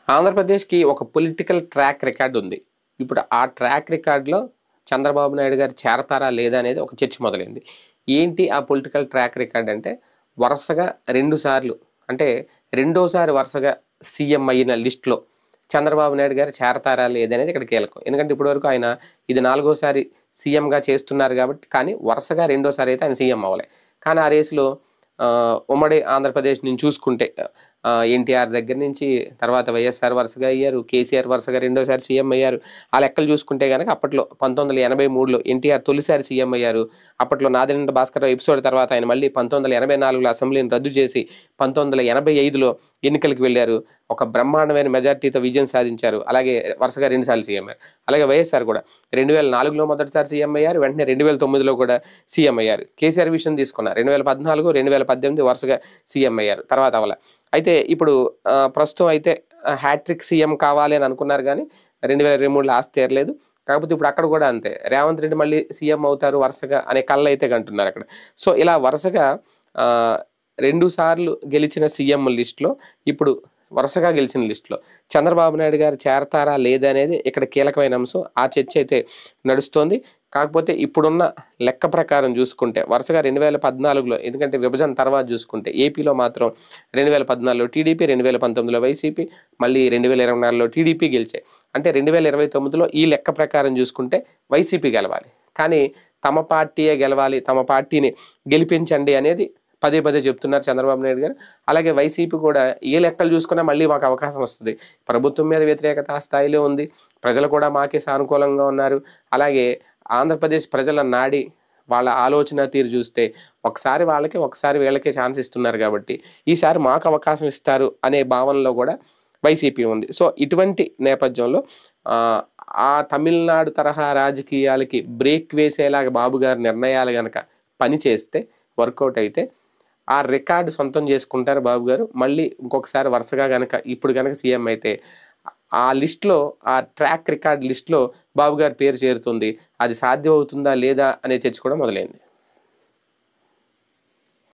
ఆంధ్రప్రదేశ్‌కి ఒక political track record ఉంది. ఇప్పుడు ఆ ట్రాక్ రికార్డ్‌లో చంద్రబాబు నాయుడు గారు చేరతారా లేదా అనేది ఒక చర్చ మొదలైంది. ఏంటి ఆ పొలిటికల్ ట్రాక్ రికార్డ్ అంటే వరుసగా 2 సార్లు అంటే రెండోసారి వరుసగా సీఎం అయిన లిస్ట్‌లో చంద్రబాబు నాయుడు గారు చేరతారా లేదనేది ఇక్కడ కీలకం. ఎందుకంటే ఇప్పటివరకు ఆయన ఇది 4గోసారి సీఎంగా చేస్తున్నారు కాబట్టి కానీ వరుసగా రెండోసారి అయితే ఆయన సీఎం అవ్వలే. కానీ ఆ రేస్‌లో ఉమ్మడి ఆంధ్రప్రదేశ్ నుంచి చూసుకుంటే ఎన్టీఆర్ దగ్గర నుంచి తర్వాత వైఎస్ఆర్ వరుసగా అయ్యారు. కేసీఆర్ వరుసగా రెండోసారి సీఎం అయ్యారు. ఆ లెక్కలు చూసుకుంటే గనక అప్పట్లో 1983లో ఎన్టీఆర్ తొలిసారి సీఎం అయ్యారు. అప్పట్లో నాదెండ్ల భాస్కర్‌రావు ఎపిసోడ్ తర్వాత ఆయన మళ్ళీ 1984లో అసెంబ్లీని రద్దు చేసి 1985లో ఎన్నికలకు వెళ్లారు. ఒక బ్రహ్మాండమైన మెజార్టీతో విజయం సాధించారు. అలాగే వరుసగా 2 సార్లు సీఎం అయ్యారు. అలాగే వైఎస్ఆర్ కూడా 2004లో మొదటిసారి సీఎం అయ్యారు. వెంటనే 2009లో కూడా సీఎం అయ్యారు. కేసీఆర్ విషయం తీసుకున్నా 2014, 2018 వరుసగా సీఎం అయ్యారు. తర్వాత అవ్వల. అయితే ఇప్పుడు ప్రస్తుతం అయితే హ్యాట్రిక్ సీఎం కావాలి అని అనుకున్నారు కానీ 2023లో ఆశ తీరలేదు. కాకపోతే ఇప్పుడు అక్కడ కూడా అంతే. రేవంత్ రెడ్డి మళ్ళీ సీఎం అవుతారు వరుసగా అనే కళ్ళు అయితే కంటున్నారు అక్కడ. సో ఇలా వరుసగా 2 సార్లు గెలిచిన సీఎం లిస్టులో ఇప్పుడు వరుసగా గెలిచిన లిస్టులో చంద్రబాబు నాయుడు గారు చేరతారా లేదా అనేది ఇక్కడ కీలకమైన అంశం. ఆ చర్చ అయితే నడుస్తోంది. కాకపోతే ఇప్పుడున్న లెక్క ప్రకారం చూసుకుంటే వరుసగా 2014లో ఎందుకంటే విభజన తర్వాత చూసుకుంటే ఏపీలో మాత్రం 2014లో టీడీపీ, 2019లో వైసీపీ, మళ్ళీ 2024లో టీడీపీ గెలిచాయి. అంటే 2029లో ఈ లెక్క ప్రకారం చూసుకుంటే వైసీపీ గెలవాలి. కానీ తమ పార్టీయే గెలవాలి, తమ పార్టీని గెలిపించండి అనేది పదే పదే చెప్తున్నారు చంద్రబాబు నాయుడు గారు. అలాగే వైసీపీ కూడా ఏ లెక్కలు చూసుకున్నా మళ్ళీ మాకు అవకాశం వస్తుంది. ప్రభుత్వం మీద వ్యతిరేకత ఆ స్థాయిలో ఉంది. ప్రజలు కూడా మాకే సానుకూలంగా ఉన్నారు. అలాగే ఆంధ్రప్రదేశ్ ప్రజల నాడి వాళ్ళ ఆలోచన తీరు చూస్తే ఒకసారి వాళ్ళకి ఒకసారి వీళ్ళకే ఛాన్స్ ఇస్తున్నారు కాబట్టి ఈసారి మాకు అవకాశం ఇస్తారు అనే భావనలో కూడా వైసీపీ ఉంది. సో ఇటువంటి నేపథ్యంలో ఆ తమిళనాడు తరహా రాజకీయాలకి బ్రేక్ వేసేలాగా బాబు గారి నిర్ణయాలు కనుక పని చేస్తే వర్కౌట్ అయితే ఆ రికార్డు సొంతం చేసుకుంటారు బాబు గారు. మళ్ళీ ఇంకొకసారి వరుసగా కనుక ఇప్పుడు కనుక సీఎం అయితే ఆ లిస్టులో ఆ ట్రాక్ రికార్డ్ లిస్టులో బాబు గారి పేరు చేరుతుంది. అది సాధ్యం అవుతుందా లేదా అనే చర్చ కూడా మొదలైంది.